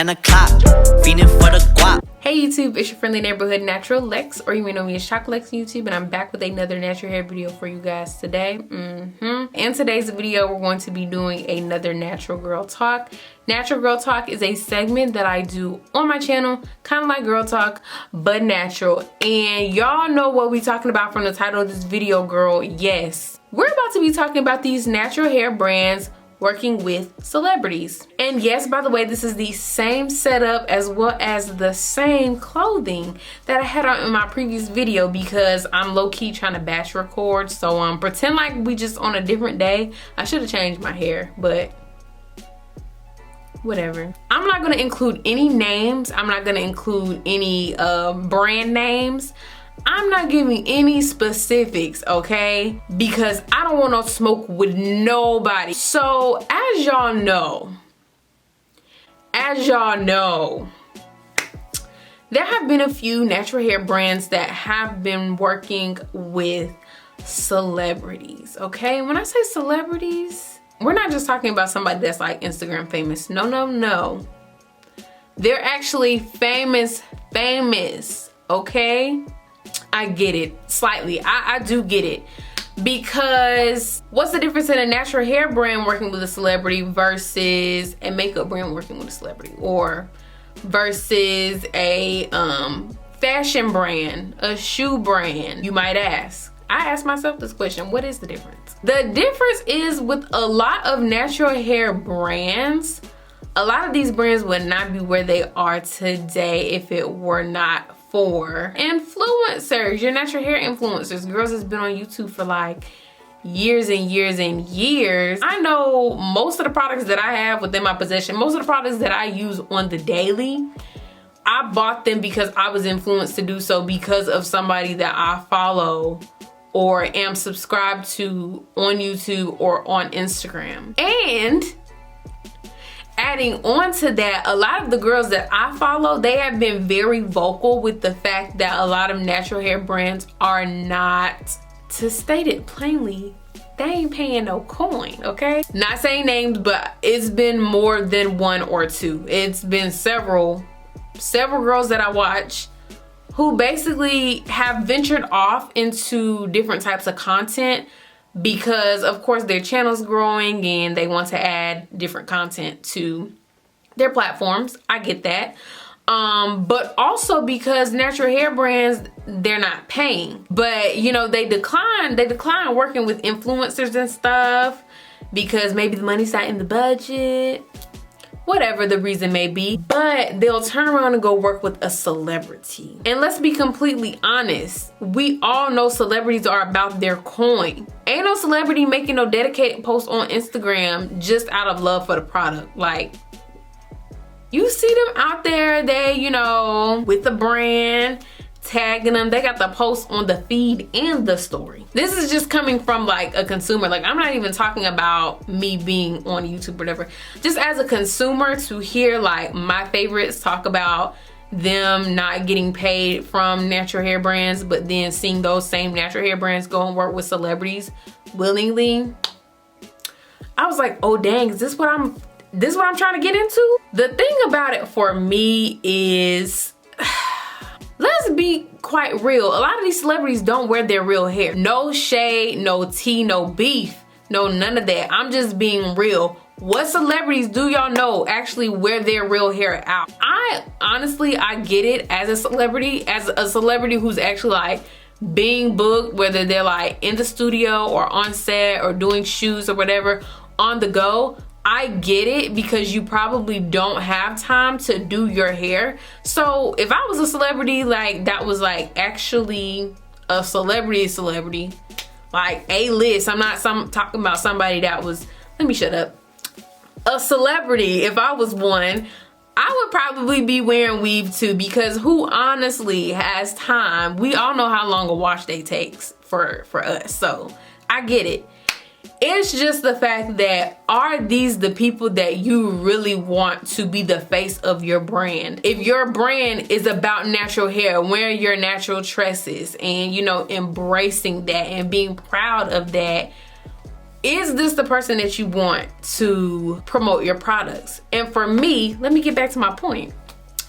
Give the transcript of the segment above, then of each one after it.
10 o'clock, feeding for the guap. Hey YouTube, it's your friendly neighborhood natural Lex, or you may know me as Chocolex on YouTube, and I'm back with another natural hair video for you guys today. In today's video, we're going to be doing another natural girl talk. Natural girl talk is a segment that I do on my channel, kind of like girl talk, but natural. And y'all know what we talking about from the title of this video, girl. Yes, we're about to be talking about these natural hair brands working with celebrities. And yes, by the way, this is the same setup as well as the same clothing that I had on in my previous video, because I'm low-key trying to batch record, so pretend like we just on a different day. I should have changed my hair, but whatever. I'm not gonna include any names. I'm not gonna include any brand names. I'm not giving any specifics, okay? Because I don't want no smoke with nobody. So as y'all know, there have been a few natural hair brands that have been working with celebrities, okay? When I say celebrities, we're not just talking about somebody that's like Instagram famous. No. They're actually famous, okay? I get it, slightly. I do get it. Because what's the difference in a natural hair brand working with a celebrity versus a makeup brand working with a celebrity? Or versus a fashion brand, a shoe brand, you might ask. I ask myself this question, what is the difference? The difference is with a lot of natural hair brands, a lot of these brands would not be where they are today if it were not for influencers, your natural hair influencers, girls that's been on YouTube for like years and years and years. I know most of the products that I have within my possession, most of the products that I use on the daily, I bought them because I was influenced to do so because of somebody that I follow or am subscribed to on YouTube or on Instagram. And adding on to that, a lot of the girls that I follow, they have been very vocal with the fact that a lot of natural hair brands are not, to state it plainly, they ain't paying no coin, okay? Not saying names, but it's been more than one or two. It's been several girls that I watch who basically have ventured off into different types of content because of course their channel's growing and they want to add different content to their platforms. I get that. But also because natural hair brands, they're not paying. But you know, they decline working with influencers and stuff because maybe the money's not in the budget, whatever the reason may be, but they'll turn around and go work with a celebrity. And let's be completely honest, we all know celebrities are about their coin. Ain't no celebrity making no dedicated post on Instagram just out of love for the product. Like, you see them out there, they, you know, with the brand, tagging them, they got the post on the feed and the story. This is just coming from like a consumer. Like, I'm not even talking about me being on YouTube or whatever. Just as a consumer, to hear like my favorites talk about them not getting paid from natural hair brands, but then seeing those same natural hair brands go and work with celebrities willingly, I was like, oh dang, is this what I'm trying to get into? The thing about it for me is, let's be quite real. A lot of these celebrities don't wear their real hair. No shade, no tea, no beef, no none of that. I'm just being real. What celebrities do y'all know actually wear their real hair out? I get it as a celebrity who's actually like being booked, whether they're like in the studio or on set or doing shoots or whatever on the go. I get it because you probably don't have time to do your hair. So if I was a celebrity like that was like actually a celebrity, like A-list, I'm not talking about somebody that was, let me shut up, a celebrity. If I was one, I would probably be wearing weave too, because who honestly has time? We all know how long a wash day takes for us, so I get it. It's just the fact that, are these the people that you really want to be the face of your brand? If your brand is about natural hair, wearing your natural tresses and, you know, embracing that and being proud of that, is this the person that you want to promote your products? And for me, let me get back to my point.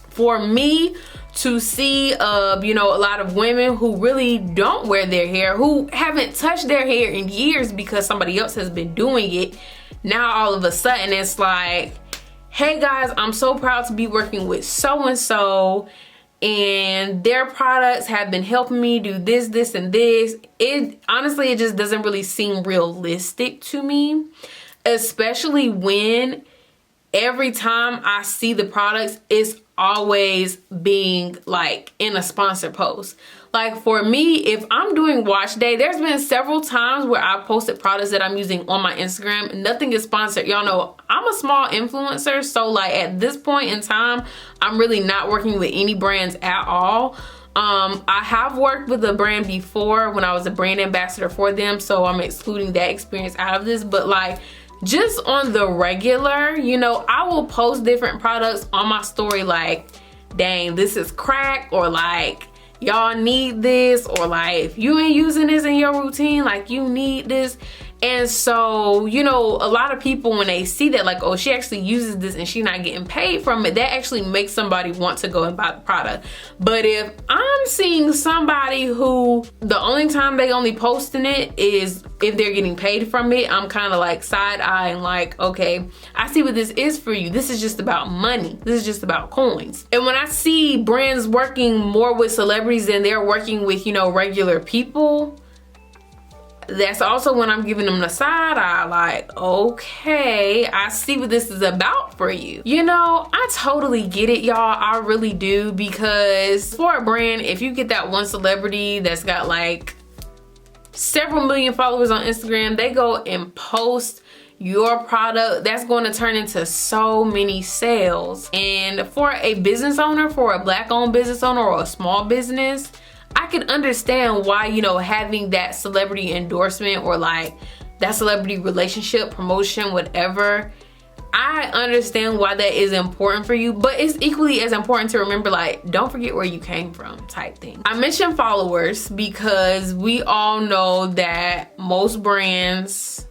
For me to see a lot of women who really don't wear their hair, who haven't touched their hair in years because somebody else has been doing it, now all of a sudden it's like, hey guys, I'm so proud to be working with so-and-so, and their products have been helping me do this, this, and this. Honestly, it just doesn't really seem realistic to me, especially when every time I see the products, it's always being like in a sponsored post. Like for me, if I'm doing wash day, there's been several times where I've posted products that I'm using on my Instagram. Nothing is sponsored. Y'all know I'm a small influencer, so like at this point in time, I'm really not working with any brands at all. I have worked with a brand before when I was a brand ambassador for them, so I'm excluding that experience out of this. But like, just on the regular, I will post different products on my story like, dang, this is crack, or like, y'all need this, or like, if you ain't using this in your routine, like, you need this. And so, a lot of people, when they see that, like, oh, she actually uses this and she's not getting paid from it, that actually makes somebody want to go and buy the product. But if I'm seeing somebody who the only time they only posting it is if they're getting paid from it, I'm kind of like side-eyeing, like, okay, I see what this is for you. This is just about money. This is just about coins. And when I see brands working more with celebrities than they're working with, regular people, that's also when I'm giving them the side eye, like, okay, I see what this is about for you. I totally get it, y'all. I really do, because for a brand, if you get that one celebrity that's got like several million followers on Instagram, they go and post your product, that's going to turn into so many sales. And for a business owner, for a Black-owned business owner or a small business, I can understand why, having that celebrity endorsement or like that celebrity relationship, promotion, whatever, I understand why that is important for you, but it's equally as important to remember, like, don't forget where you came from type thing. I mentioned followers because we all know that most brands,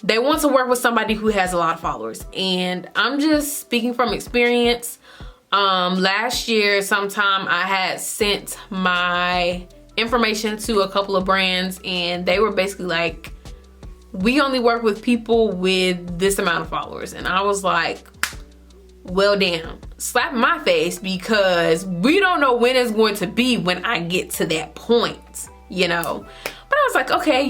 they want to work with somebody who has a lot of followers. And I'm just speaking from experience. Last year sometime I had sent my information to a couple of brands, and they were basically like, we only work with people with this amount of followers. And I was like, well, damn, slap my face, because we don't know when it's going to be when I get to that point, But I was like, okay,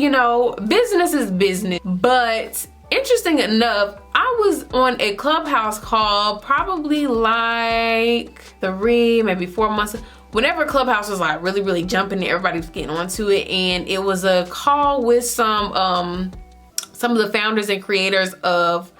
business is business. But interesting enough, I was on a Clubhouse call probably like 3, maybe 4 months, whenever Clubhouse was like really, really jumping and everybody was getting onto it. And it was a call with some of the founders and creators of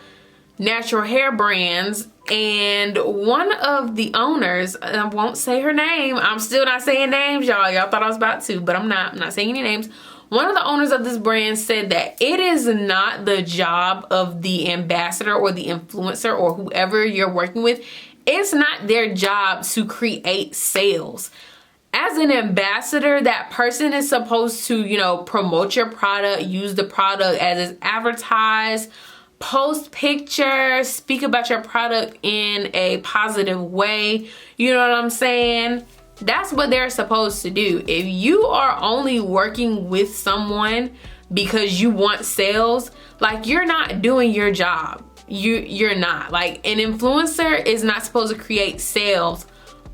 natural hair brands. And one of the owners, and I won't say her name, I'm still not saying names, y'all. Y'all thought I was about to, but I'm not saying any names. One of the owners of this brand said that it is not the job of the ambassador or the influencer or whoever you're working with. It's not their job to create sales. As an ambassador, that person is supposed to, promote your product, use the product as it's advertised, post pictures, speak about your product in a positive way. You know what I'm saying? That's what they're supposed to do. If you are only working with someone because you want sales, like, you're not doing your job. You're not. Like, an influencer is not supposed to create sales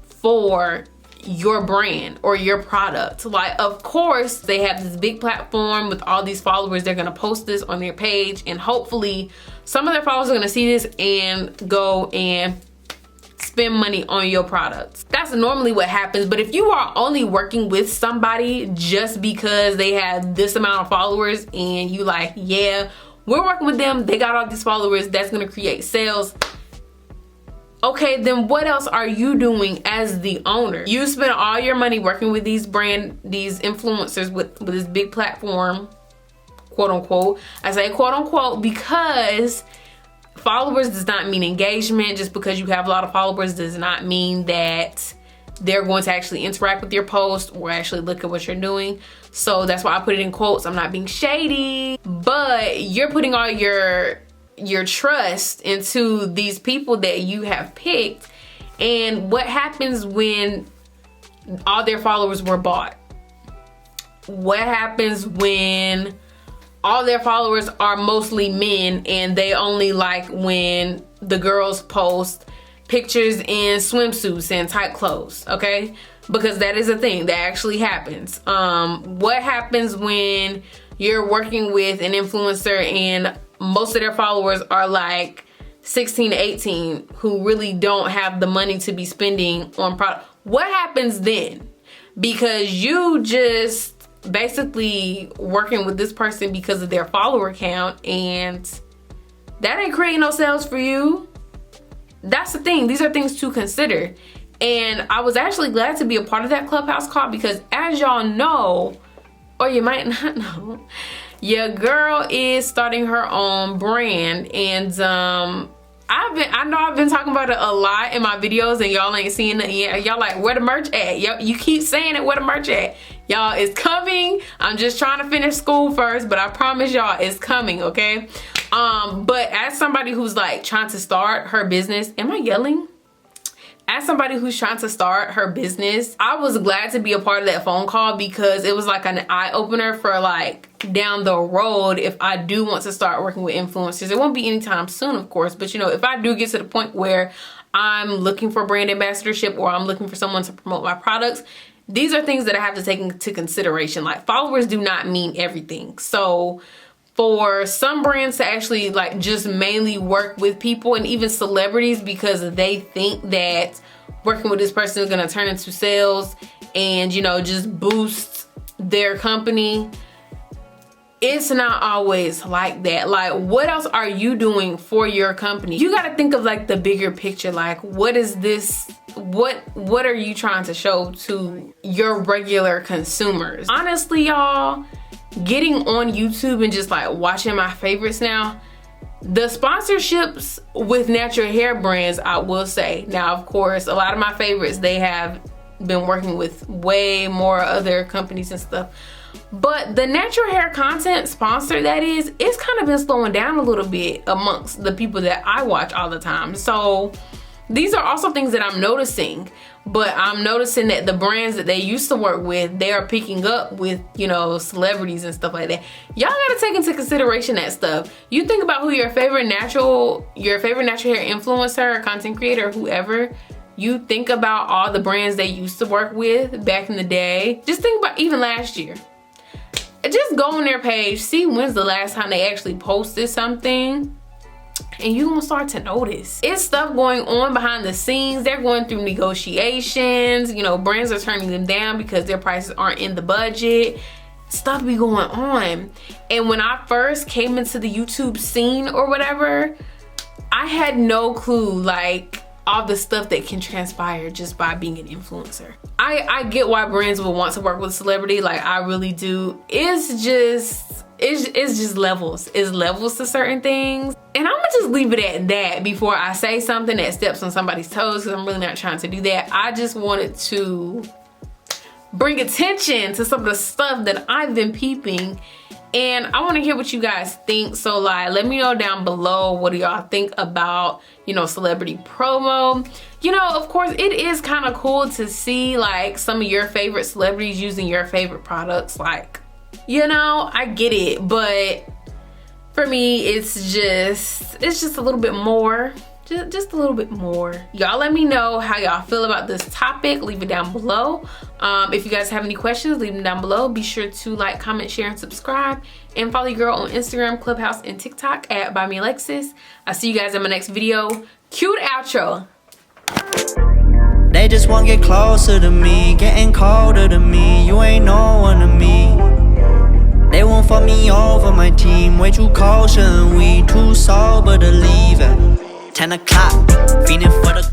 for your brand or your product. Like, of course, they have this big platform with all these followers. They're gonna post this on their page, and hopefully some of their followers are gonna see this and go and spend money on your products. That's normally what happens. But if you are only working with somebody just because they have this amount of followers and you like, yeah, we're working with them, they got all these followers, that's gonna create sales, okay, then what else are you doing as the owner? You spend all your money working with these influencers with this big platform, quote unquote. I say quote unquote because followers does not mean engagement. Just because you have a lot of followers does not mean that they're going to actually interact with your post or actually look at what you're doing. So that's why I put it in quotes. I'm not being shady, but you're putting all your trust into these people that you have picked. And what happens when all their followers were bought? What happens when all their followers are mostly men and they only like when the girls post pictures in swimsuits and tight clothes, okay? Because that is a thing that actually happens. What happens when you're working with an influencer and most of their followers are like 16 to 18 who really don't have the money to be spending on product? What happens then? Because you just basically working with this person because of their follower count, and that ain't creating no sales for you. That's the thing. These are things to consider. And I was actually glad to be a part of that Clubhouse call because, as y'all know, or you might not know, your girl is starting her own brand. And I know I've been talking about it a lot in my videos and y'all ain't seeing it yet. Y'all like, where the merch at? You keep saying it, where the merch at? Y'all, it's coming. I'm just trying to finish school first, but I promise y'all it's coming, okay? But as somebody who's like trying to start her business, am I yelling? As somebody who's trying to start her business, I was glad to be a part of that phone call because it was like an eye-opener for like down the road if I do want to start working with influencers. It won't be anytime soon, of course, but you know, if I do get to the point where I'm looking for brand ambassadorship or I'm looking for someone to promote my products, these are things that I have to take into consideration. Like, followers do not mean everything. So for some brands to actually like just mainly work with people and even celebrities because they think that working with this person is going to turn into sales and, you know, just boost their company, it's not always like that. Like, what else are you doing for your company? You got to think of like the bigger picture. Like, what is this? What are you trying to show to your regular consumers? Honestly, y'all, getting on YouTube and just like watching my favorites now, the sponsorships with natural hair brands, I will say. Now, of course, a lot of my favorites, they have been working with way more other companies and stuff. But the natural hair content sponsor, that is, it's kind of been slowing down a little bit amongst the people that I watch all the time. So these are also things that I'm noticing. But I'm noticing that the brands that they used to work with, they are picking up with, you know, celebrities and stuff like that. Y'all gotta take into consideration that stuff. You think about who your favorite natural hair influencer or content creator, whoever, you think about all the brands they used to work with back in the day. Just think about even last year. Just go on their page, see when's the last time they actually posted something, and you're gonna start to notice it's stuff going on behind the scenes. They're going through negotiations, you know, brands are turning them down because their prices aren't in the budget. Stuff be going on. And when I first came into the YouTube scene or whatever, I had no clue like all the stuff that can transpire just by being an influencer. I get why brands would want to work with a celebrity, like I really do. It's just levels. It's levels to certain things. And I'm gonna just leave it at that before I say something that steps on somebody's toes, because I'm really not trying to do that. I just wanted to bring attention to some of the stuff that I've been peeping, and I want to hear what you guys think. So like, let me know down below, what do y'all think about, you know, celebrity promo? You know, of course, it is kind of cool to see like some of your favorite celebrities using your favorite products. Like, you know, I get it, but for me, it's just a little bit more. Just a little bit more. Y'all let me know how y'all feel about this topic. Leave it down below. If you guys have any questions, leave them down below. Be sure to like, comment, share, and subscribe. And follow your girl on Instagram, Clubhouse, and TikTok at BuyMeAlexis. I'll see you guys in my next video. Cue the outro. They just won't get closer to me, getting colder to me. You ain't no one to me. They won't fuck me over, my team way too cautious. We too sober to leave at 10 o'clock, feeling for the